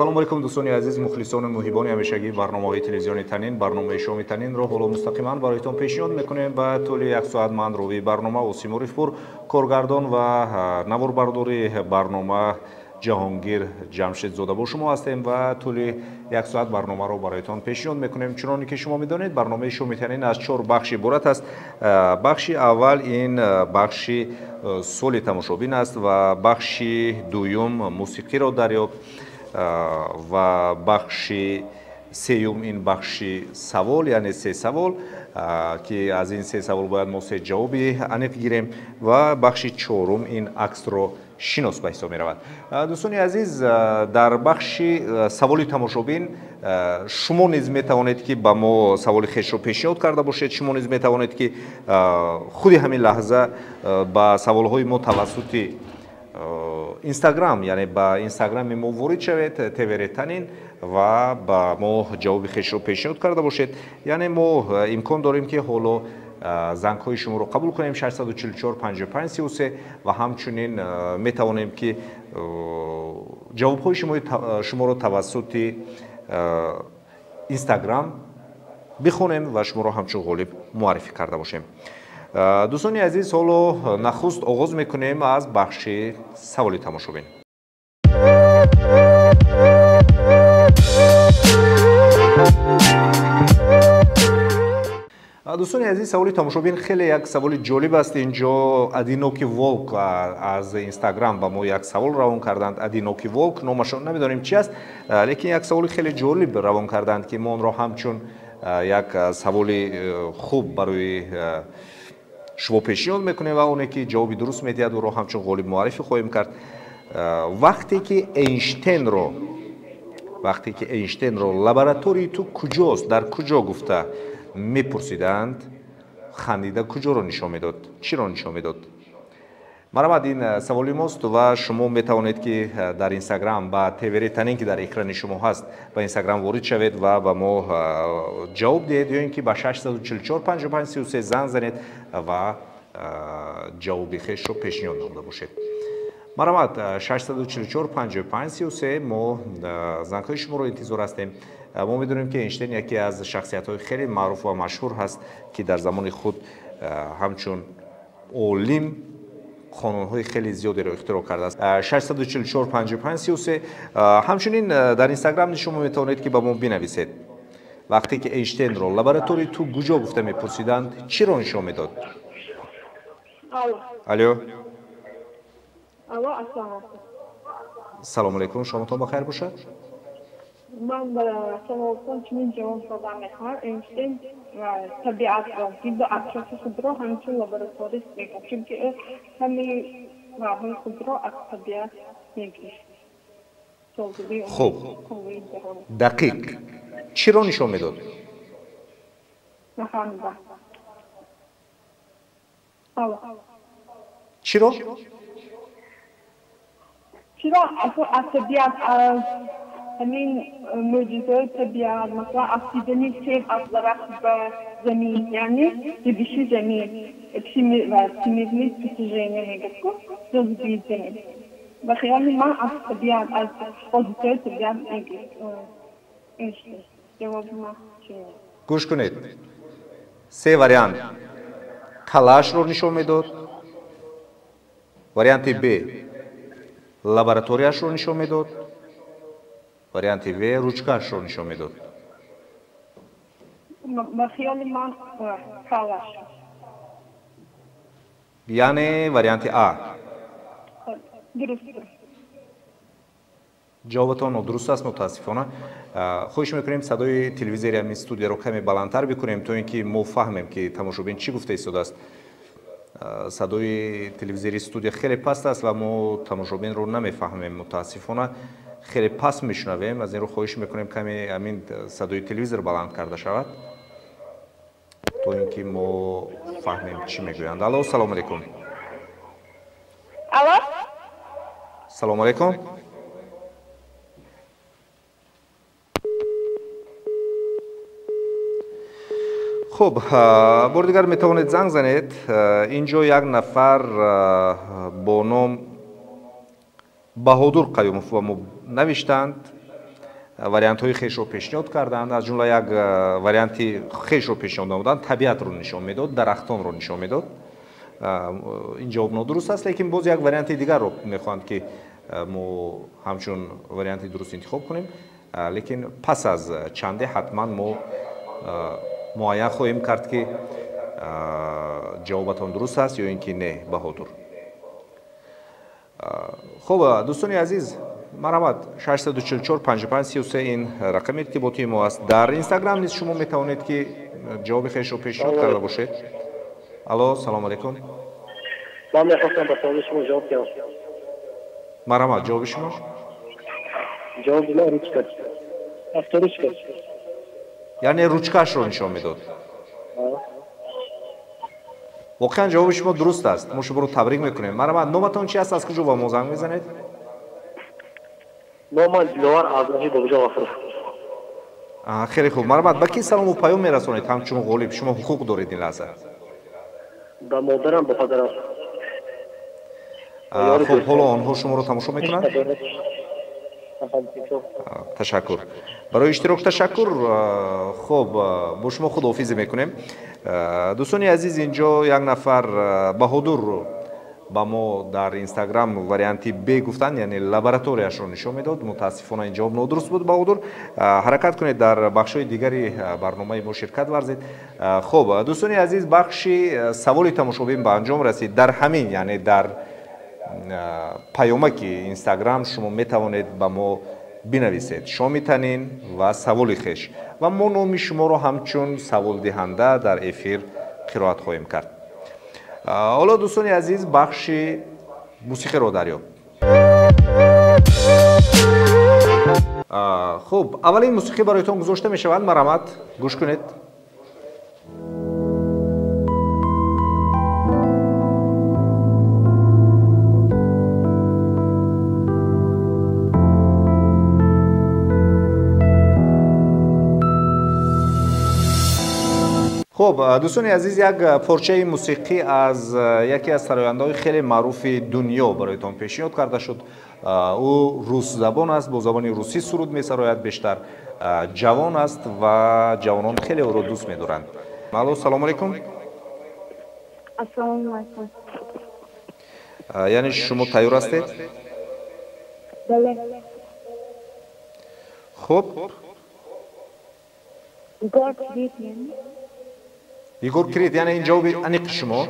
салом алейкум дӯстони азиз, мухлисони муҳибони ҳамешагии барномаҳои телевизиони Танин. Барномаи шоми Танинро ҳоло мустақиман бароятон пешниҳод мекунем. Ба тӯли 1 соат ман ровии барнома Осим Орифпур, коргардон ва наворбардори барнома Ҷаҳонгир Ҷамшедзода бо шумо ҳастем ва тӯли 1 соат барномаро бароятон пешниҳод мекунем. Чуноне ки шумо медонед, барномаи шоми Танин аз 4 бахши иборат аст. Бахши аввал ин бахши соли тамошобин аст ва бахши дуюм мусиқиро дарёб ва бахши сеюм ин бахши савол, яъне 3 савол, ки аз ин 3 савол бояд мо 3 ҷавоби аниқ гирем ва бахши 4 ин аксро шинос ба ҳисоб меравад. Дӯстони азиз, дар бахши саволи тамошобин шумо низ метавонед ки ба мо саволи хешро пешниҳод карда бошед. Шумо низ метавонед ки худи ҳамин лаҳза ба саволҳои мо тавассути Instagram, яъне ба Instagram мо ворид шавед, TVR Танин, ва ба мо ҷавоби хешро пешниҳод карда бошед. Яъне мо имкон дорем ки ҳоло зангҳои шуморо қабул кунем 644 55 33 ва ҳамчунин метавонем ки ҷавобҳои шуморо тавассути Instagram бихонем ва шуморо ҳамчун ғолиб муаррифӣ карда бошем. Дӯстони азиз, ҳоло нахуст оғоз мекунем аз бахши саволи тамошобин. Дӯстони азиз, саволи тамошобин хеле як саволи ҷолиб аст. Инҷо Адиноки Волк аз Instagram ба мо як савол равон карданд. Адиноки Волк, номашро намедонем чи аст, лекин як саволи хеле ҷолиб равон карданд ки мо онро ҳамчун як саволи хуб барои шумо пешниҳод мекунем ва оне ки ҷавоби дуруст медиҳад ӯро ҳамчун ғолиб муаррифӣ хоҳем кард. Вақте ки Эйнштейнро лаборатории ту куҷост, дар куҷо гуфта мепурсиданд, хандида куҷоро нишон медод, чиро нишон медод? Марамад, ин саволи мост ва шумо метавонед ки дар Instagram ба TVR Танин ки дар экрани шумо ҳаст, ба Instagram ворид шавед ва ба мо ҷавоб диҳед, ё ин ки ба 644 55 33 занг занед ва ҷавоби хешро пешниҳод намуда бошед. Марамад, 644 55 33 мо зангҳои шуморо интизор ҳастем. Мо медонем ки Эйнштейн яке аз шахсиятҳои хеле маъруф ва машҳур ҳаст ки дар замони худ ҳамчун олим қонунҳои хеле зиёдеро ихтироъ кардааст. 644 55 33. Ҳамчунин дар Instagram шумо метавонед ки ба мо бинависед. Вақте ки Эйнштейнро лаборатории ту куҷо гуфта мепурсиданд, чиро нишон медод? Алло. Салом алейкум, шоматон бахайр бошад. من برای سوالتون چنین جواب دادم میخوام. اینشتین طبیعت را دید و اطراف خود را همچون لابراتوریست میگم، چون که همین راههای خود را از طبیعت میگیرد. خوب، دقیق چی را نشان میداد؟ نفهمیدم. چی را؟ چرا از طبیعت، از همین معجزه طبیعت، مثلا افتیدنی سیب از درخت به زمین، یعنی جبیشی زمین، всемирные достижения میگه، جذبی زمین. و خیال من از طبیعت، از حادثه طبیعت میگه. جواب من چیه؟ گوش کنید. 3 واریانت. تلاش رو نشون میداد. واریانت B لابراتوریش رو نشون میداد. واریانت V روچکاش رو نشون میداد. با خیال من تلاش. یعنی واریانت A. درست. جوابتان درست است متاسفانه. خواهش میکنیم صدای تلویزیون همین استودیو رو کمی بلندتر بکنیم تا اینکه ما فهمیم که تماشابین چی گفته ایستاده است. صدای تلویزیون استودیو خیلی پست است و ما تماشابین رو نمیفهمیم متاسفانه. خیلی پست میشنویم، از این رو خواهش میکنیم کمی همین صدای تلویزیون بلند کرده شود تا اینکه ما فهمیم چی میگویند. الو، سلام علیکم. الو. سلام علیکم. خب، بار دیگر میتوانید زنگ زنید. اینجا یک نفر با نام بهادر قیومов با ما نوشتند. вариантҳои хешро пешниҳод карданд. Аз ҷумла як варианти хешро пешниҳод намуданд, табиатро нишон медод, дарахтонро нишон медод. ин ҷавоб нодуруст аст, лекин боз як варианти дигарро мехоҳанд ки мо ҳамчун варианти дуруст интихоб кунем, лекин пас аз чанде ҳатман мо муайян хоҳем кард ки ҷавобатон дуруст аст ё ин ки не. Баҳодур. хуб, дӯстони азиз, марҳамат, 644 55 33 ин рақами иртиботии мо аст. Дар инстаграм низ шумо метавонед ки ҷавоби хешро пешниҳод карда бошед. алло, салому алайкум. ман мехостам ба саволи шумо ҷавоб диҳам. марҳамат, ҷавоби шумо? ҷавоби ман ручка. авторучка. яъне ручкаашро нишон медод. воқеан ҷавоби шумо дуруст аст. мо шуморо табрик мекунем. марҳамат, номатон чи аст? аз куҷо ба мо занг мезанед? номан диловар аз роҳи бобиҷон ғафуров. хеле хуб, марҳамат. ба ки салому паём мерасонед ҳамчун ғолиб? шумо ҳуқуқ доред ин лаҳза. ба модарам, ба падарам. хуб, ҳоло онҳо шуморо тамошо мекунанд? ташаккур. барои иштирок ташаккур. хуб, бо шумо худоҳофизӣ мекунем. дӯстони азиз, инҷо як нафар Баҳодур ба мо дар инстаграм варианти б гуфтанд, яъне лабораторияшро нишон медод. мутаассифона ин ҷавоб нодуруст буд. Баҳодур, ҳаракат кунед дар бахшҳои дигари барномаи мо ширкат варзед. хуб, дӯстони азиз, бахши саволи тамошобин ба анҷом расид. дар ҳамин, яъне дар паёмаки инстаграм шумо метавонед ба мо бинависед Шоми Танин ва саволи хеш ва мо номи шуморо ҳамчун саволдиҳанда дар эфир қироат хоҳем кард. ҳоло дӯстони азиз, бахши мусиқиро дарёб. хуб, аввалин мусиқӣ бароятон гузошта мешавад. марҳамат, гӯш кунед. хуб, дӯстони азиз, як порчаи мусиқӣ аз яке аз сарояндаҳои хеле маъруфи дунё бароятон пешниҳод карда шуд. ӯ русзабон аст, бо забони русӣ суруд месарояд, бештар ҷавон аст ва ҷавонон хеле ӯро дӯст медоранд. алло, салому алайкум. Ассалому алайкум. яъне шумо тайёр ҳастед? бале. хуб, Егор Крид, яъне ин ҷавоби аниқи шумо?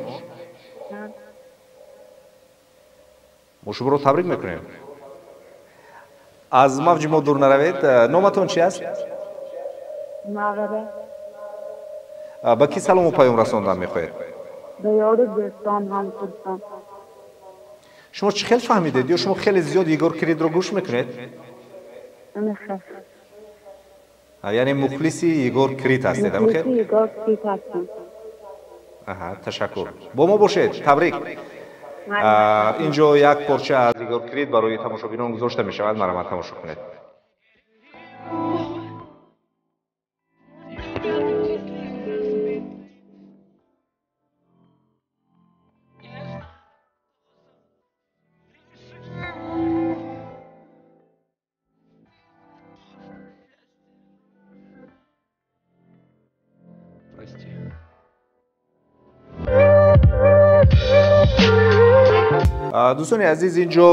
мо шуморо табрик мекунем. аз мавҷи мо дур наравед. номатон чи аст? мағриба. ба ки салому паём расондан мехоҳед? ба ёри дӯстон, ҳамсуртон. шумо чӣ хел фаҳмидед? ё шумо хеле зиёд Егор Кридро гӯш мекунед? яъне мухлиси Егор Крид ҳастед? мухлиси Егор Крид ҳастам. ташаккур. бо мо бошед. табрик. инҷо як порча аз Егор Крид барои тамошобинон гузошта мешавад. марҳамат, тамошо кунед. дӯстони азиз, инҷо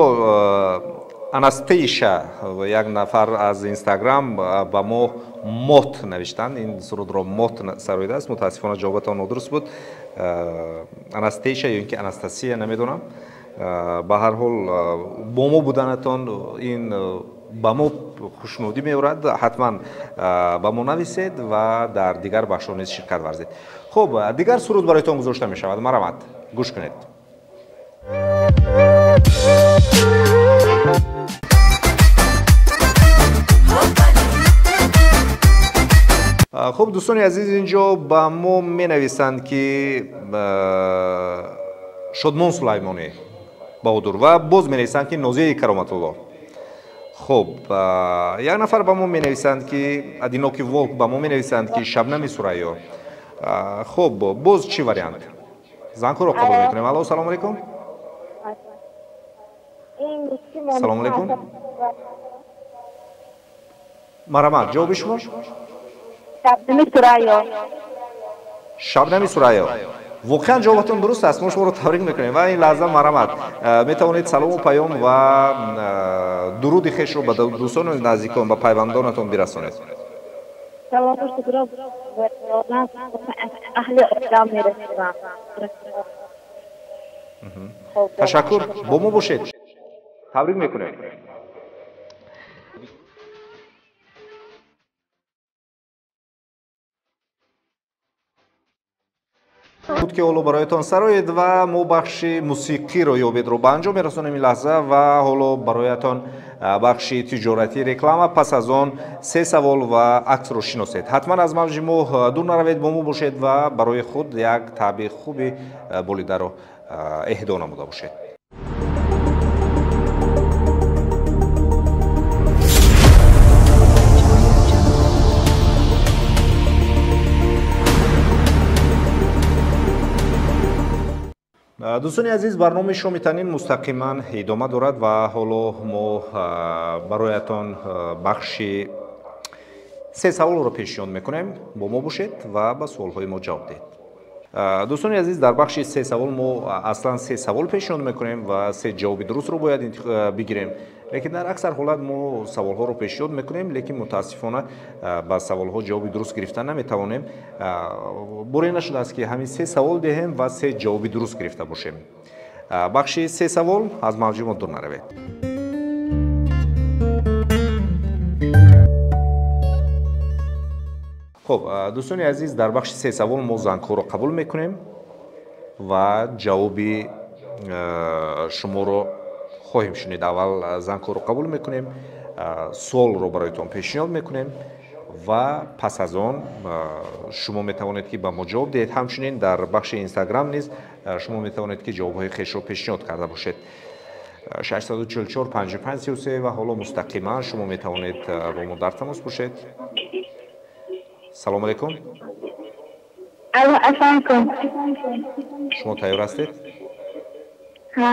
Анастейша, як нафар аз инстаграм ба мо мот навиштанд. ин сурудро мот сароида аст. мутаассифона ҷавобатон нодуруст буд. Анастейша ё ин ки Анастасия, намедонам. ба ҳар ҳол бо мо буданатон ин ба мо хушнудӣ меорад. ҳатман ба мо нависед ва дар дигар бахшҳо низ ширкат варзед. хуб, дигар суруд бароятон гузошта мешавад. марҳамат, гӯш кунед. хуб, дӯстони азиз, инҷо ба мо менависанд ки Шодмон Сулаймонӣ Баҳодур ва боз менависанд ки Нозияи Кароматулло. хуб, як нафар ба мо менависанд ки Адиноки Волк, ба мо менависанд ки Шабнами Сурайё. хуб, боз чӣ вариант? занкҳоро қабул мекунем. алло, салому алайкум. салому алайкум. Марамат, ҷавоби шумо? Şabnami Surayo. Шабнами Сураё. Воқеан ҷавобатон дуруст аст. Мо шуморо табрик мекунем. Ва ин лаҳза Марамат, метавонед салому паём ва дуруди хешро ба дӯстону наздикон ба пайвандонатон бирасонед. Salomlar Surayo. Ahli İslam mirasida. Ташаккур, бо мо бошед. Табрик мекунем. буд ки ҳоло бароятон сароед ва мо бахши мусиқиро ёбедро ба анҷом мерасонем ин лаҳза ва ҳоло бароятон бахши тиҷоратӣ реклама, пас аз он се савол ва аксро шиносед. ҳатман аз мавҷи мо дур наравед, бо мо бошед ва барои худ як таъби хуби болидаро эҳдо намуда бошед. дӯстони азиз, барномаи шоми танин мустақиман идома дорад ва ҳоло мо бароятон бахши се саволро пешниҳод мекунем. Бо мо бошед ва ба суолҳои мо ҷавоб диҳед. дӯстони азиз, дар бахши се савол мо аслан се савол пешниҳод мекунем ва се ҷавоби дурустро бояд бигирем. лекин дар аксар ҳолат мо саволҳоро пешниҳод мекунем, лекин мутаассифона ба саволҳо ҷавоби дуруст гирифта наметавонем. боре нашудааст ки ҳамин се савол диҳем ва се ҷавоби дуруст гирифта бошем. бахши се савол аз мавҷи мо дур наравед. хуб, дӯстони азиз, дар бахши се савол мо зангҳоро қабул мекунем ва ҷавоби шуморо хоҳем шунид. аввал зангҳоро қабул мекунем, суолро бароятон пешниҳод мекунем ва пас аз он шумо метавонед ки ба мо ҷавоб диҳед. ҳамчунин дар бахши инстаграм низ шумо метавонед ки ҷавобҳои хешро пешниҳод карда бошед. 644 55 33 ва ҳоло мустақиман шумо метавонед бо мо дар тамос бошед. салому алайкум. Assalamualaikum. шумо тайёр ҳастед? Ha.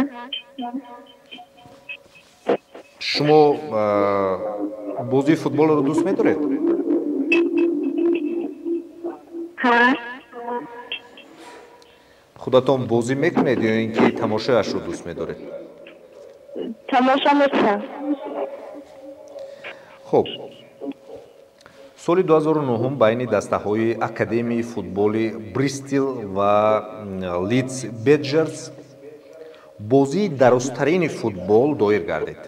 шумо бозии футболро дӯст медоред? Ha. худатон бозӣ мекунед ё ин ки тамошояшро дӯст медоред? Тамоша мекунам. хуб, соли 2009 байни дастаҳои академияи футболи Бристил ва Лидс Беджерс бозии дарозтарини футбол доир гардид.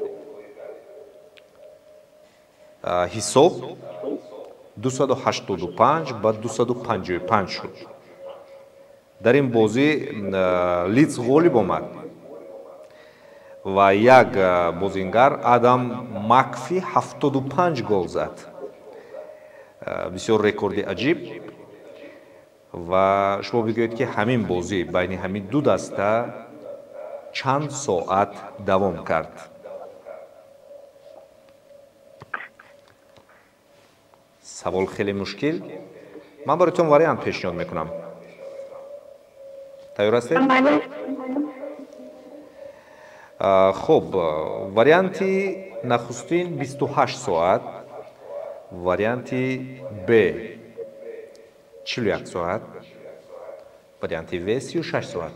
ҳисоб 285 ба 255 шуд. дар ин бозӣ Лидс ғолиб омад ва як бозингар Адам Макфи 75 гол зад. бисёр рекорди аҷиб ва шумо бигӯед ки ҳамин бозӣ байни ҳамин ду даста чанд соат давом кард? савол хеле мушкил. ман бароятон вариант пешниҳод мекунам. тайёр ҳастед? хуб, варианти нахустин 28 соат, варианти Б 41 соат, варианти В 36 соат.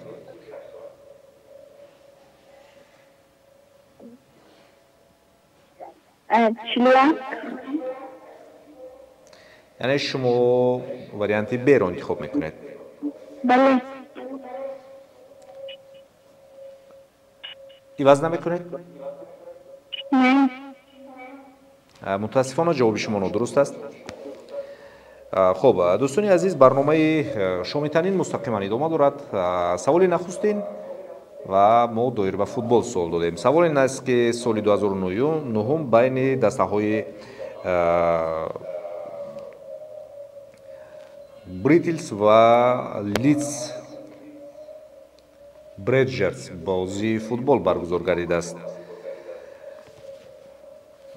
яъне шумо варианти Б-ро интихоб мекунед? Бале. иваз намекунед? Не. мутаассифона ҷавоби шумо нодуруст аст. хуб, дӯстони азиз, барномаи шоми танин мустақиман идома дорад. саволи нахустин ва мо доир ба футбол суол додем. савол ин аст ки соли 2009 байни дастаҳои Бритилс ва Лидс Бреджерс бозии футбол баргузор гардидааст.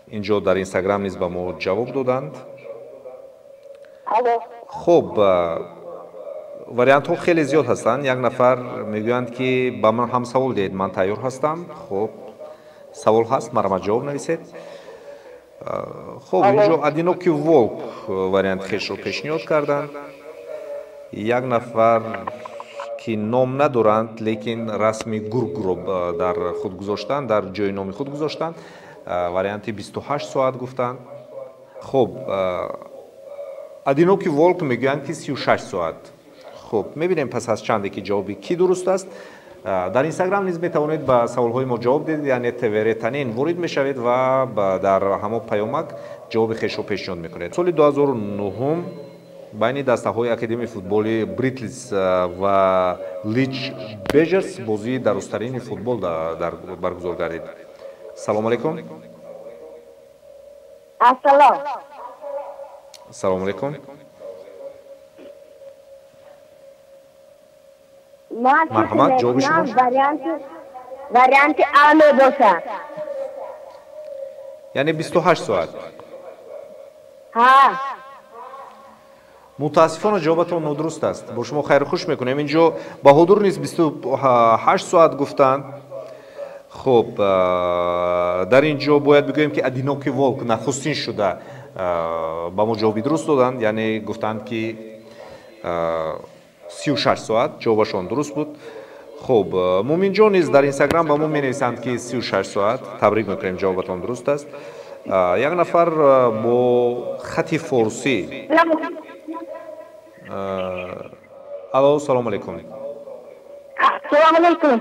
инҷо дар инстаграм низ ба мо ҷавоб доданд. хуб, вариантҳо хеле зиёд ҳастанд. як нафар мегӯянд ки ба ман ҳам савол диҳед, ман тайёр ҳастам. хуб, савол ҳаст, марамат ҷавоб нависед. خب اینجا одинокий волк вариант хешро пешниҳод карданд. як нафар ки ном надоранд лекин расми гургро дар худ гузоштанд, дар ҷои номи худ гузоштанд. варианти 28 соат гуфтанд. хуб одинокий волк мегӯянд ки 36 соат. хуб мебинем пас аз чанде ки ҷавоби ки дуруст аст. дар инстаграм низ метавонед ба саволҳои мо ҷавоб диҳед, яъне tvr танин ворид мешавед ва дар ҳамон паёмак ҷавоби хешро пешниҳод мекунед. соли 2009 байни дастаҳои академияи футболи бритлис ва лич бежерс бозии дарозтарини футбол баргузор гардид. салому алейкум. Assalomu. Assalomu alaykum. Marhamat, javobi shuma. Varianti A bo'lsa. Ya'ni 28 soat. Ha. متاسفانه جوابتون نادرست است. با شما خیر خوش میکنیم. اینجا بهادر نیست 28 ساعت گفتند. خب در اینجا باید بگوییم که одинокий волк نخستین شده با ما جوابی درست دادند، یعنی گفتند که 36 ساعت جوابشون درست بود. خب مومین جان نیز در اینستاگرام با ما می‌نویسند که 36 ساعت. تبریک میکنیم، جوابتون درست است. یک نفر با خط فارسی. الو سلام علیکم. سلام علیکم.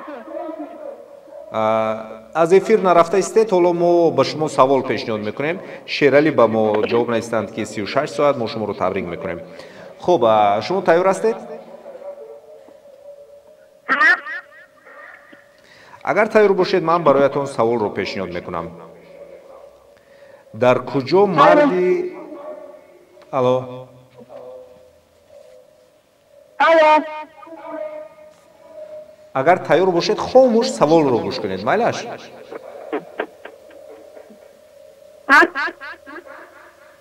از افیر نرفته استید، حالا ما به شما سوال پیشنهاد میکنیم. شیرالی با ما جواب نیستند که 36 ساعت. ما شما رو تبریک میکنیم. خب شما تیار هستید؟ اگر تیار باشید من برایتون سوال رو پیشنهاد میکنم. در کجا مردی الو اگر تیار باشید خاموش سوال رو گوش کنید. مایلش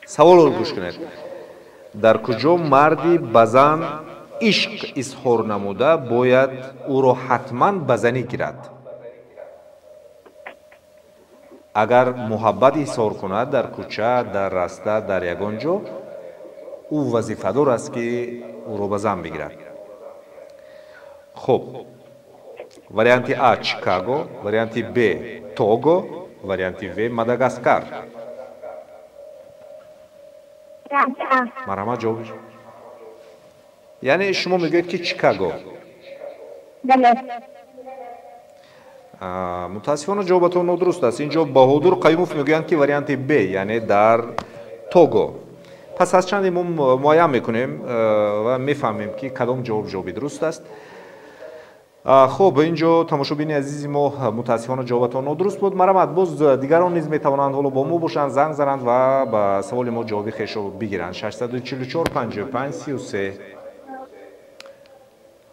سوال رو گوش کنید. در کجا مردی بزن عشق اظهار نموده باید او را حتما بزنی گیرد؟ اگر محبت اظهار کند در کوچه، در راسته، در یگان جا، او وظیفه‌دار است که او را بزن بگیرد. خب وریانت А چیکاگو، وریانت Б توگو، وریانت В ماداگاسکار. مرحبا جوابش. یعنی شما میگوید که چیکاگو. بله. متاسفانه جوابتون نادرست است. اینجا بهادر قیوموف میگویند که وریانت B یعنی در توگو. پس از چند ما معاین میکنیم و میفهمیم که کدام جوابی درست است. خب اینجا تماشابین عزیزی ما متاسفانه جوابتون نادرست بود. مرحمت، باز دیگران نیز میتوانند حالا با ما باشند، زنگ زنند و با سوال ما جوابی خیش رو بگیرند. 644 55 33.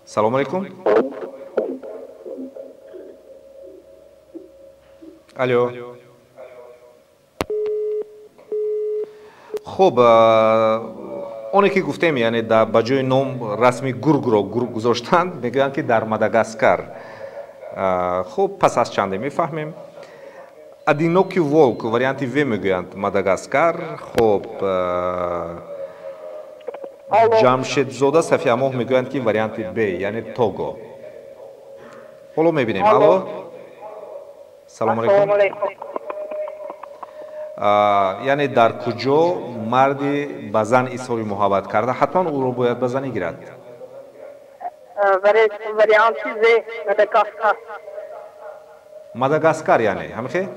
سلام علیکم. الو. خب اونی که گفتیم یعنی در بجای نام رسمی گرگ را گرگ گذاشتند، میگن که در ماداگاسکار. خب پس از چنده میفهمیم. одинокий волк وریانتی و میگویند ماداگاسکار. خب جمشید زاده صفیه ماه میگویند که وریانت B یعنی توگو. حالا میبینیم. الو سلام علیکم. یعنی در کجا مردی به زن اظهار محبت کرده حتما او را باید به زنی گیرد؟ وریانت Z ماداگاسکار. ماداگاسکار یعنی همین؟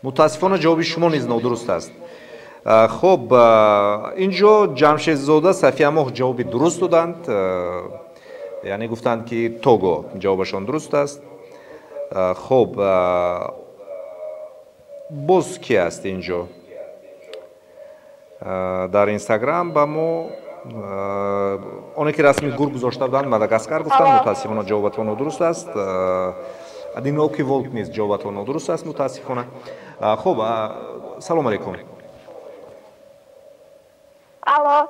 متاسفانه جواب شما نیز نادرست است. خب اینجا جمشید زاده صفیه ماه جواب درست دادند، یعنی گفتند که توگو جوابشان درست است. خب باز کی است اینجا؟ در اینستاگرام با ما اونی که رسمی گرگ گذاشته بودند ماداگاسکار گفتند. متاسفانه جوابتون نادرست است. одинокий волк نیز جوابتون نادرست است متاسفانه. خب سلام علیکم. الو.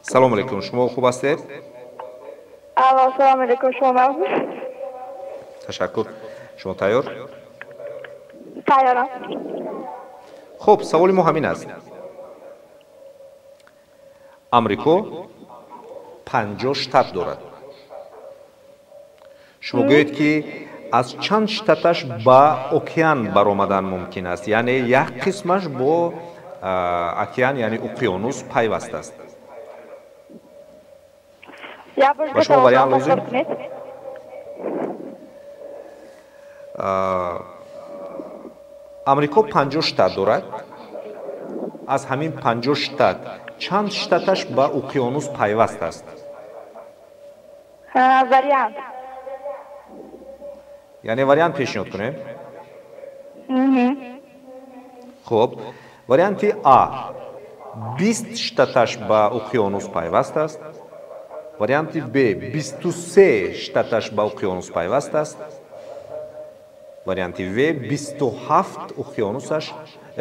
سلام علیکم. شما خوب هستید؟ الو سلام علیکم. شما تشکر. شما تیار؟ تیارم. خب سوال ما همین است. امریکا 50 شتات دارد. شما گویید که از چند شتاتش با اوکیان برآمدن ممکن است، یعنی یک قسمش با اوکیان یعنی اقیانوس پیوسته است. یا برده با شما وریان لازم؟ کنید. امریکا 50 شتات دارد. از همین 50 شتات چند شتاتش با اقیانوس پیوسته است؟ وریانت. یعنی وریانت پیشنهاد کنیم. خب وریانت آ 20 شتاتش با اقیانوس پیوسته است. وریانت ب 23 شتاتش با اقیانوس پیوسته است. وریانت و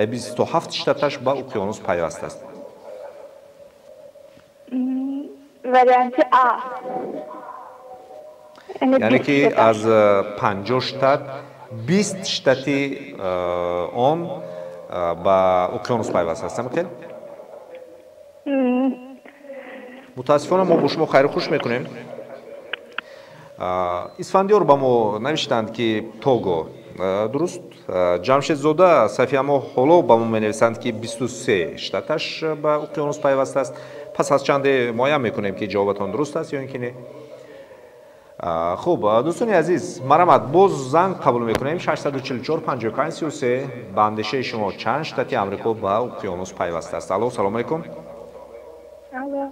27 شتاتش با اقیانوس پیوسته است. وریانت آ. یعنی که از 50 شتات 20 شتاتی آن با اقیانوس پیوسته است. متاسفانه ما با شما خیر خوش میکنیم. اسفندیار با ما نوشتند که توگو درست. جمشید زاده صفیه ما حالا با ما می نویسند که 23 شتاتش با اقیانوس پیوسته است. پس از چند معایم میکنیم که جوابتان درست است یا اینکه نه. خوب دوستان عزیز، مرحمت باز زنگ قبول میکنیم. 644 55 33 بندشه شما چند شتاتی امریکا با اقیانوس پیوسته است؟ الو سلام علیکم. الو.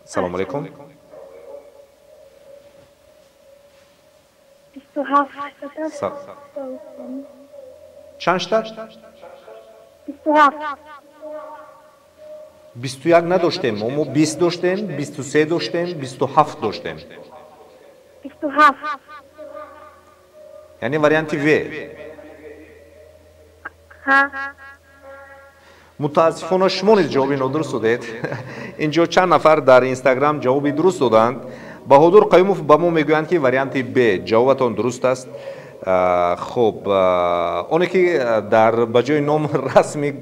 سلام علیکم. 27. چند شتات؟ 27. 21 نداشتیم، ما 20 داشتیم، 23 داشتیم، 27 داشتیم. 27. یعنی وریانت و. ها. متاسفانه شما نیز جوابی نادرست دادید. اینجا چند نفر در اینستاگرام جوابی درست دادند. بهادر قیوموف با ما میگویند که وریانت ب جوابتان درست است. خب اونی که در بجای نام رسمی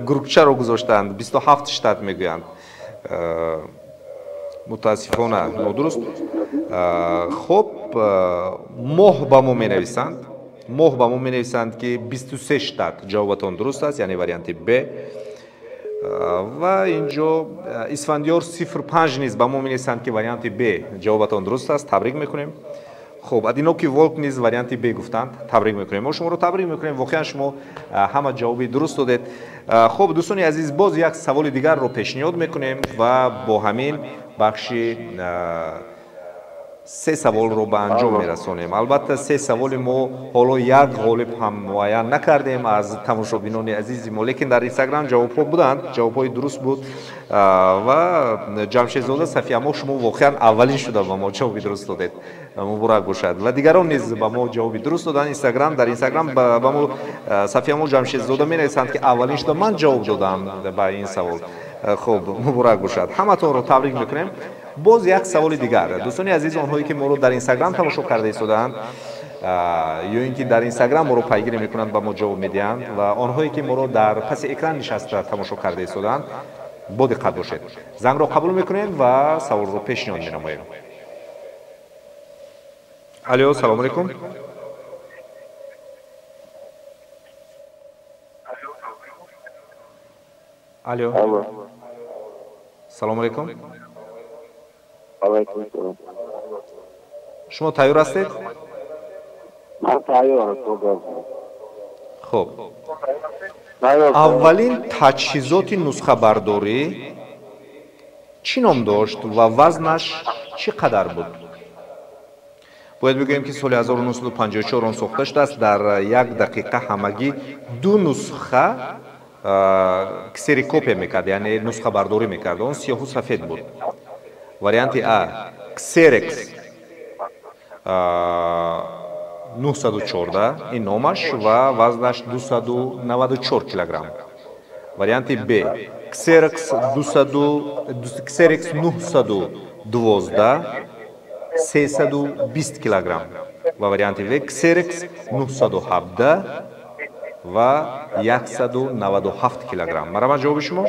گروکچه رو گذاشتند 27 شتات میگویند. متاسفانه نادرست. خب ماه با ما می نویسند. ماه با ما می نویسند که 23 شتات جوابتان درست است، یعنی وریانت ب. و اینجا اسفندیار 05 نیز با ما می نویسند که وریانت ب جوابتان درست است. تبریک میکنیم. خب ادینوکی ولک نیز وریانت ب گفتند. تبریک میکنیم. ما شما رو تبریک میکنیم. واقعا شما همه جوابی درست دادید. خب دوستان عزیز، باز یک سوال دیگر رو پیشنهاد میکنیم و با همین بخش 3 سوال رو به انجام میرسونیم. البته 3 سوال ما حالا یک غالب هم معین نکردیم از تماشابینان عزیز ما، لیکن در اینستاگرام جواب‌ها بودند، جواب‌های درست بود و جمشید زاده صفیه ما شما واقعا اولین شده و ما جوابی درست دادید. مبارک باشد. و دیگران نیز با ما جوابی درست دادن. اینستاگرام در اینستاگرام با ما صفیه ما جمشید زاده می‌نویسند که اولین شده، من جواب دادم به این سوال. خب مبارک باشد. همتون رو تبریک میکنیم. باز یک سوال دیگر دوستان عزیز، آنهایی که ما رو در اینستاگرام تماشا کرده ایستادند یا اینکه در اینستاگرام ما رو پیگیری میکنند با ما جواب میدهند و آنهایی که ما رو در پس اکران نشسته تماشا کرده ایستادند، با دقت باشید. زنگ رو قبول میکنیم و سوال رو پیشنهاد مینماییم. الو سلام علیکم. الو سلام علیکم. علیکم السلام. شما تیار هستید؟ من تیار هستم. خب اولین تجهیزات نسخه برداری چی نام داشت و وزنش چقدر بود؟ باید بگوییم که سال 1954 آن ساخته شده است. در 1 دقیقه همگی 2 نسخه کسری میکرد، یعنی نسخه برداری میکرد. اون سیاه و سفید بود. وریانت آ کسرکس 914 این نامش و وزنش 294 کیلوگرم. وریانت ب کسرکس 912 320 کیلوگرم. ва варианти В Xerex 917 ва 197 килограмм. Марҳамат, ҷавоби шумо?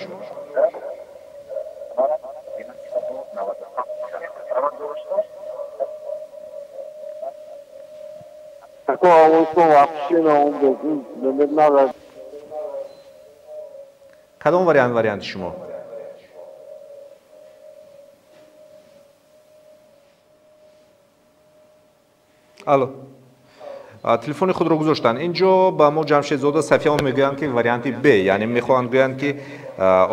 кадом варианти шумо? алло, телефони худро гузоштанд. инҷо ба мо ҷамшедзода сафиямон мегӯянд ки варианти Б, яъне мехоҳанд гӯянд ки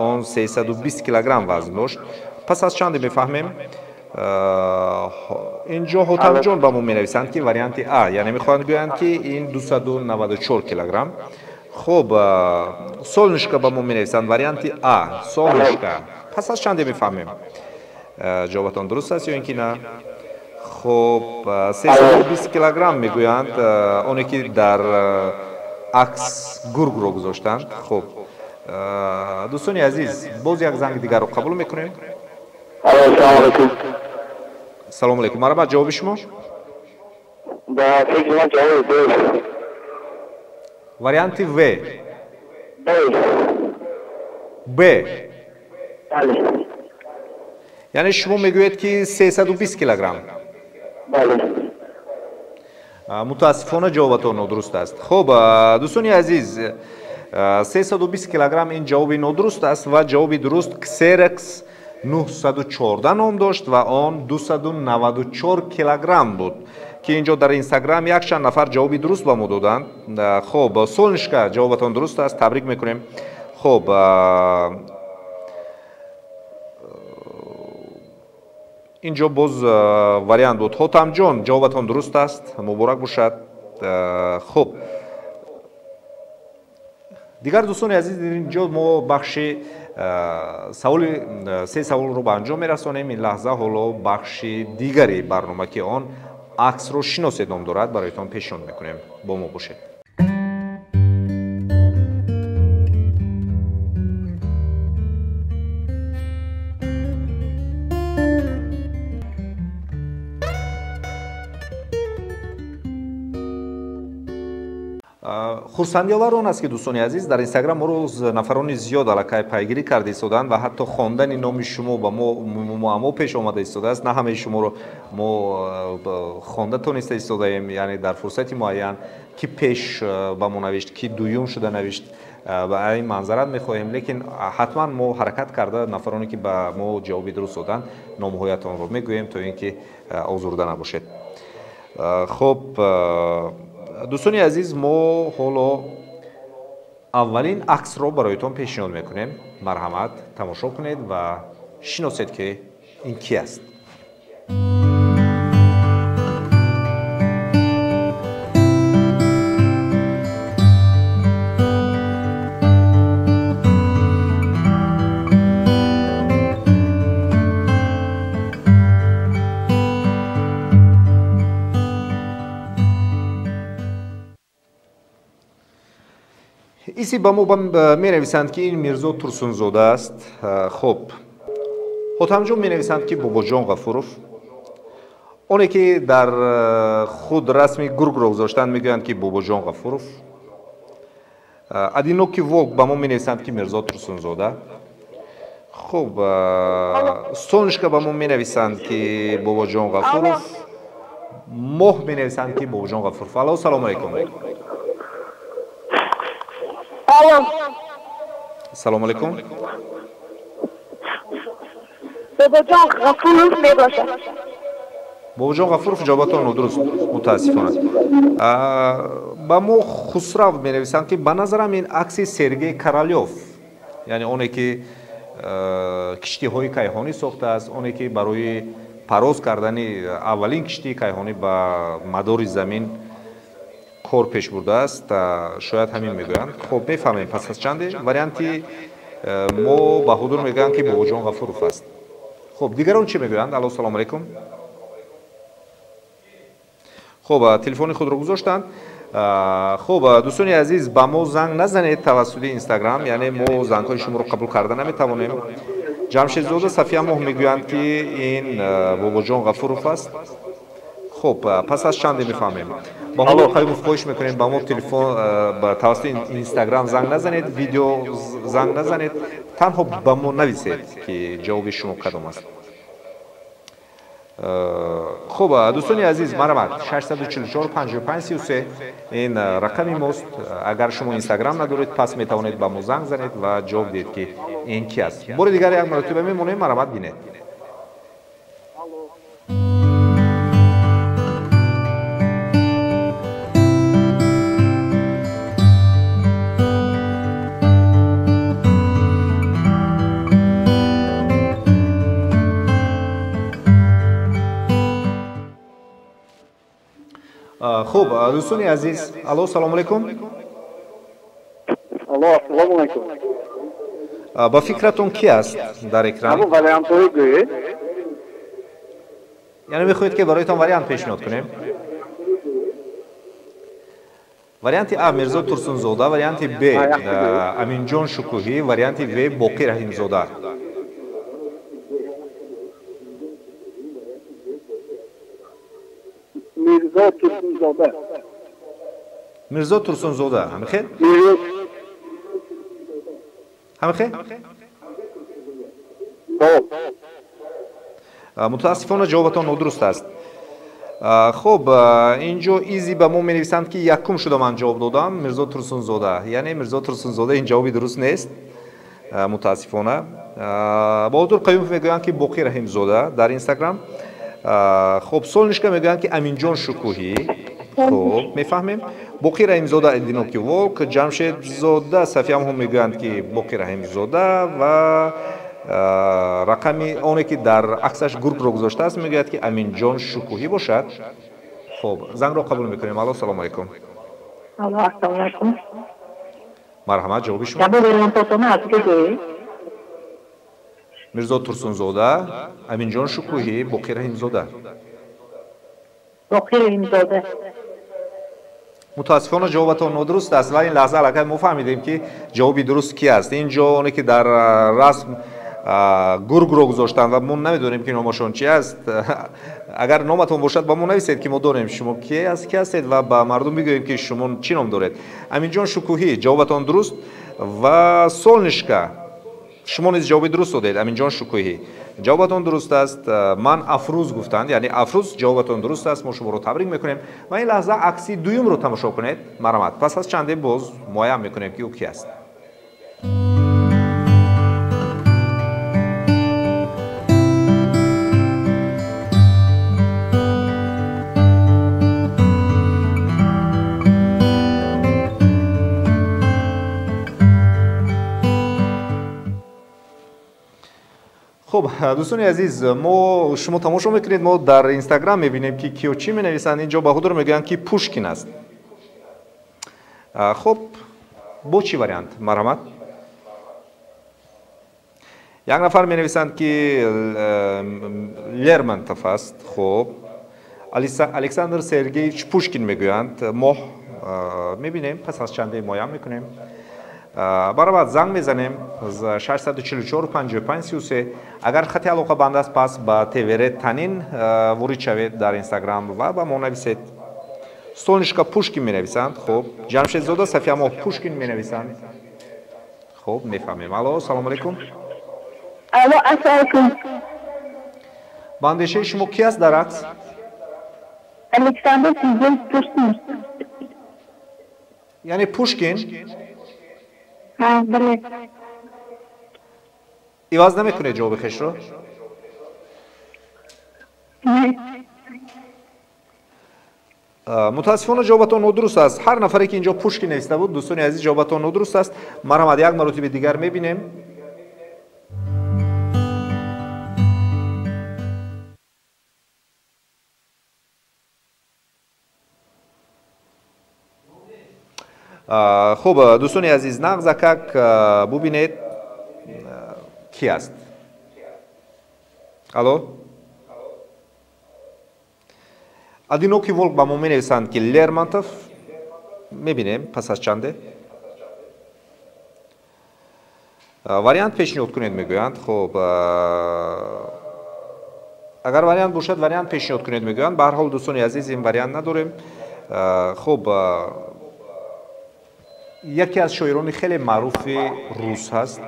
он 320 килограмм вазн дошт. пас аз чанде мефаҳмем? инҷо ҳотамҷон ба мо менависанд ки варианти А, яъне мехоҳанд гӯянд ки ин 294 килограмм. хуб, солнышка ба мо менависанд варианти А, солнышка. пас аз чанде мефаҳмем? ҷавобатон дуруст аст ё ин ки на? хуб, 320 килограмм мегӯянд, оне ки дар акс гургро гузоштанд. хуб, дӯстони азиз, боз як занги дигарро қабул мекунем. салому алейкум. Марҳамат, ҷавоби шумо? варианти В. Б. яъне шумо мегӯед ки 320 килограмм. мутаассифона ҷавобатон нодуруст аст. хуб, дӯстони азиз, 320 килограмм ин ҷавоби нодуруст аст ва ҷавоби дуруст Xerex 914 ном дошт ва он 294 килограмм буд, ки инҷо дар инстаграм якчанд нафар ҷавоби дуруст ба мо доданд. хуб, солнышка ҷавобатон дуруст аст, табрик мекунем. хуб, инҷо боз вариант буд. ҳотамҷон, ҷавобатон дуруст аст, муборак бошад. хуб, дигар дӯстони азиз, инҷо мо бахши се саволро ба анҷом мерасонем. ин лаҳза ҳоло бахши дигари барнома ки он аксро шиносед ном дорад бароятон пешниҳод мекунем. бо мо бошед. хурсандиовар он аст ки дӯстони азиз, дар инстаграм моро нафарони зиёд аллакай пайгирӣ карда истоданд ва ҳатто хондани номи шумо ба муаммо пеш омада истодааст. на ҳамаи шуморо мо хонда тониста истодаем, яъне дар фурсати муайян ки пеш ба мо навишт, ки дуюм шуда навишт, ба ин манзарат мехоҳем, лекин ҳатман мо ҳаракат карда нафароне ки ба мо ҷавоби дуруст доданд номҳоятонро мегӯем, то ин ки озурда набошед. хуб, дӯстони азиз, мо ҳоло аввалин аксро бароятон пешниҳод мекунем. марҳамат, тамошо кунед ва шиносед ки ин ки аст. иси ба мо менависанд ки ин Мирзо Турсунзода аст. хуб, ҳотамҷон менависанд ки Бобоҷон Ғафуров. оне ки дар худ расми гургро гузоштанд мегӯянд ки Бобоҷон Ғафуров. Одиноки волк ба мо менависанд ки Мирзо Турсунзода. хуб, солнышка ба мо менависанд ки Бобоҷон Ғафуров. моҳ менависанд ки Бобоҷон Ғафуров. алло, салому алейкум. салому алейкум. Бобоҷон Ғафуров мебошад. Бобоҷон Ғафуров ҷавобатон нодуруст, мутаассифона. ба мо Хусрав менависанд ки ба назарам ин акси Сергей Королёв, яъне оне ки киштиҳои кайҳонӣ сохтааст, оне ки барои пароз кардани аввалин киштии кайҳонӣ ба мадори замин кор пеш бурдааст, шояд ҳамин мегӯянд. хуб, мефаҳмем пас аз чанде варианти мо ба ҳудур мегӯянд ки Бобоҷон Ғафуров аст. хуб, дигарон чӣ мегӯянд? алло, салому алейкум. хуб, телефони худро гузоштанд. хуб, дӯстони азиз, ба мо занг назанед тавассути инстаграм, яъне мо зангҳои шуморо қабул карда наметавонем. ҷамшедзода Сафия моҳ мегӯянд ки ин Бобоҷон Ғафуров аст. خب پس از چند میفهمیم با حضور قیوموف خواهش میکنیم با ما تلفن با توسط اینستاگرام زنگ نزنید، ویدیو زنگ نزنید، تنها با ما نویسید که جواب شما کدام است. خب دوستان عزیز، مرحبا. 644 55 33 این رقم ماست. اگر شما اینستاگرام ندارید پس میتوانید با ما زنگ زنید و جواب دهید که این کی است. بار دیگر یک مرتبه میمونیم. مرحبا بینید. خب دوستان عزیز، الو سلام علیکم. الو سلام علیکم. با فکرتون کی است در اکران؟ همون وریانت های گویه. یعنی میخواهید که برایتان وریانت پیشنهاد کنیم؟ وریانت A میرزا ترسونزاده، وریانت B امین جان شکوهی، وریانت V باقی رحیمزاده. میرزا ترسونزاده. میرزا ترسونزاده همه خیر؟ همه خیر؟ متاسفانه جوابتان نادرست است. خب اینجا ایزی به ما می نویسند که یکم شده من جواب دادم میرزا ترسونزاده، یعنی میرزا ترسونزاده این جوابی درست نیست متاسفانه. با حضور قیوموف میگویند که باقی رحیمزاده در اینستاگرام. خب سولنشکا میگویند که امین جان شکوهی. خب میفهمیم. باقی رحیمزاده ادینوکی ولک، جمشید زاده صفیه هم میگویند که باقی رحیمزاده و رقمی اونی که در عکسش گروپ رو گذاشته است میگوید که امین جان شکوهی باشد. خب زنگ رو قبول میکنیم. الو سلام علیکم. الو السلام علیکم. مرحبا، جواب شما؟ میرزا ترسونزاده، امین جان شکوهی، باقی رحیمزاده. باقی رحیمزاده. متاسفانه جوابتان نادرست است و این لحظه الان ما فهمیدیم که جوابی درست کی است. اینجا اونی که در رسم گرگ رو گذاشتن و ما نمیدونیم که نامشون چی است. اگر نامتون باشد با ما نویسید که ما داریم شما کی هستید و با مردم بگوییم که شما چی نام دارید. امین جان شکوهی جوابتان درست و سولنشکا شما نیز جواب درست دادید. امین جان شکوهی جوابتان درست است. من افروز گفتند، یعنی افروز جوابتان درست است. ما شما رو تبریک میکنیم و این لحظه عکسی دویم رو تماشا کنید. مرحمت. پس از چند باز معایم میکنیم که او کی است. خب دوستان عزیز، ما شما تماشا میکنید ما در اینستاگرام میبینیم که کیو چی مینویسند. اینجا با حضور میگن که پوشکین است. خب با چی وریانت؟ مرحمت. یک نفر مینویسند که لرمنتوف است. خب الکساندر سرگیچ پوشکین میگویند. ما میبینیم پس از چنده مایم میکنیم. برابر زنگ میزنیم 644 55 33. اگر خطی علاقه بنده است پس با تیوره تنین ورود شوید در اینستاگرام و با ما نویسید. سولنشکا پوشکین می نویسند. خب جمشید زاده صفیه ما پوشکین می نویسند. خب میفهمیم. الو سلام علیکم. الو السلام علیکم. باندیشه شما کی است در عکس؟ الکساندر پوشکین. یعنی پوشکین؟ ها بله. ایواز نمیکنه جواب خش رو؟ نه. متاسفانه جوابتان نادرست است. هر نفری که اینجا پوشکین نوشته بود دوستان عزیز جوابتان نادرست است. مرحمت. یک مرتبه دیگر میبینیم. خب دوستان عزیز نغز اکک ببینید کی است. الو ادینوکی ولک با ما می نویسند که لرمنتوف. میبینیم پس از چنده وریانت پیشنهاد کنید میگویند. خب агар вариант бошад вариант пешниҳод кунед мегӯянд. Ба ҳар ҳол дӯстони азиз ин вариант надорем. хуб яке аз шоирони хеле маъруфи рус ҳаст.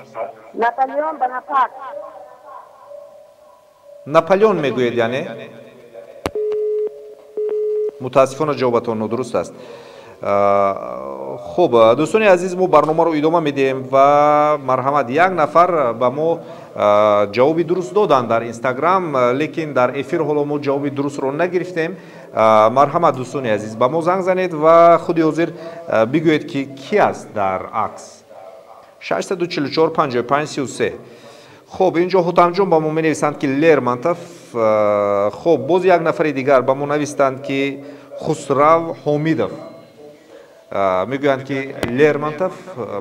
Наполеон Бонапарт. наполеон мегӯед яъне? мутаассифона ҷавобатон нодуруст аст. хуб дӯстони азиз мо барномаро идома медиҳем ва марҳамат як нафар ба мо ҷавоби дуруст доданд дар инстаграм, лекин дар эфир ҳоло мо ҷавоби дурустро нагирифтем. марҳамат дӯстони азиз ба мо занг занед ва худи ҳозир бигӯед ки кӣ аст дар акс. 644 55 33. хуб инҷо ҳутамҷон ба мо менависанд ки лермонтов. хуб боз як нафари дигар ба мо навистанд ки хусрав ҳомидов. мегӯянд ки лермонтов.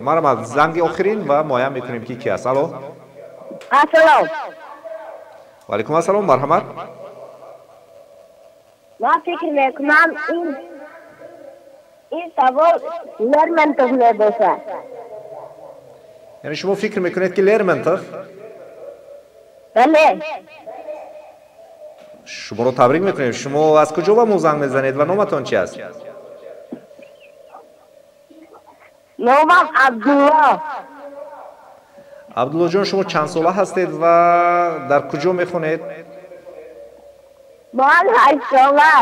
марҳамат занги охирин ва муайян мекунем ки кӣ аст. алло. Асалом. ваалайкум ассалом. марҳамат. Ман фикр мекунам ин савол Лермонтов мебошад. яъне шумо фикр мекунед ки лермонтов? Бале. шуморо табрик мекунем. шумо аз куҷо ба мо занг мезанед ва номатон чӣ аст? Номам Абдулло. абдуллоҷон шумо чанд сола ҳастед ва дар куҷо мехонед? Ман 8 сола.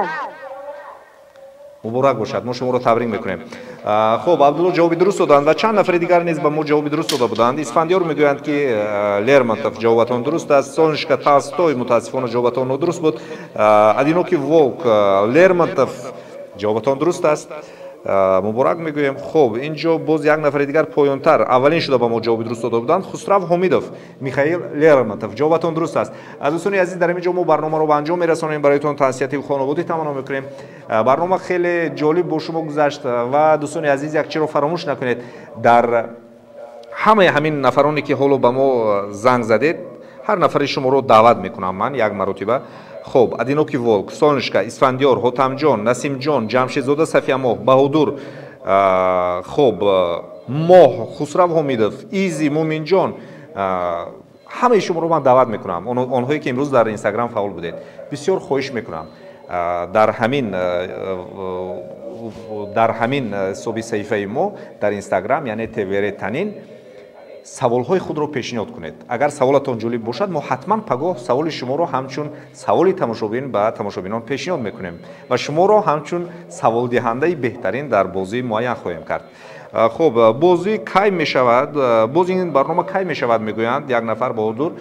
муборак бошад. мо шуморо табрик мекунем. хуб абдулло ҷавоби дуруст доданд ва чанд нафари дигар низ ба мо ҷавоби дуруст дода буданд. исфандиёр мегӯянд ки лермонтов ҷавобатон дуруст аст. солнышко толстой мутаассифона ҷавобатон нодуруст буд. одинокий волк лермонтов ҷавобатон дуруст аст. муборак мегӯем. хуб инҷо боз як нафари дигар поёнтар аввалин шуда ба мо ҷавоби дуруст дода буданд. хусрав ҳомидов, михаил лермонтов. ҷавобатон дуруст аст. дӯстони азиз дар инҷо мо барномаро ба анҷом мерасонем. бароятон таҳсияти хонаводӣ таманно мекунем. барнома хеле ҷолиб бо шумо гузашт ва дӯстони азиз як чиро фаромӯш накунед. дар ҳамаи ҳамин нафароне ки ҳоло ба мо занг задед ҳар нафари шуморо даъват мекунам ман як маротиба. хуб одинокий волк, солнышко, исфандиёр, ҳотамҷон, насимҷон, ҷамшедзода сафиямоҳ, баҳодур, хуб моҳ, хусрав ҳомидов, изи, муминҷон, ҳамаи шуморо ман даъват мекунам. онҳое ки имрӯз дар инстаграм фаъол будед, бисёр хоҳиш мекунам дар ҳамин ҳисоби саҳифаи мо дар инстаграм, яъне tvr танин, саволҳои худро пешниҳод кунед. агар саволатон ҷолиб бошад мо ҳатман пагоҳ саволи шуморо ҳамчун саволи тамошобин ба тамошобинон пешниҳод мекунем ва шуморо ҳамчун саволдиҳандаи беҳтарин дар бозӣ муайян хоҳем кард. хуб бозӣ кай мешавад? боз ин барнома кай мешавад мегӯянд як нафар баҳодур.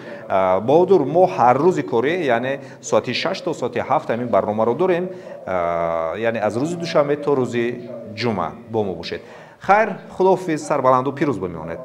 мо ҳар рӯзи корӣ яъне соати 6 то соати 7 ҳамин барномаро дорем, яъне аз рӯзи душанбе то рӯзи ҷумъа бо мо бошед. хайр, худоҳофиз, сарбаланду пирӯз бимонед.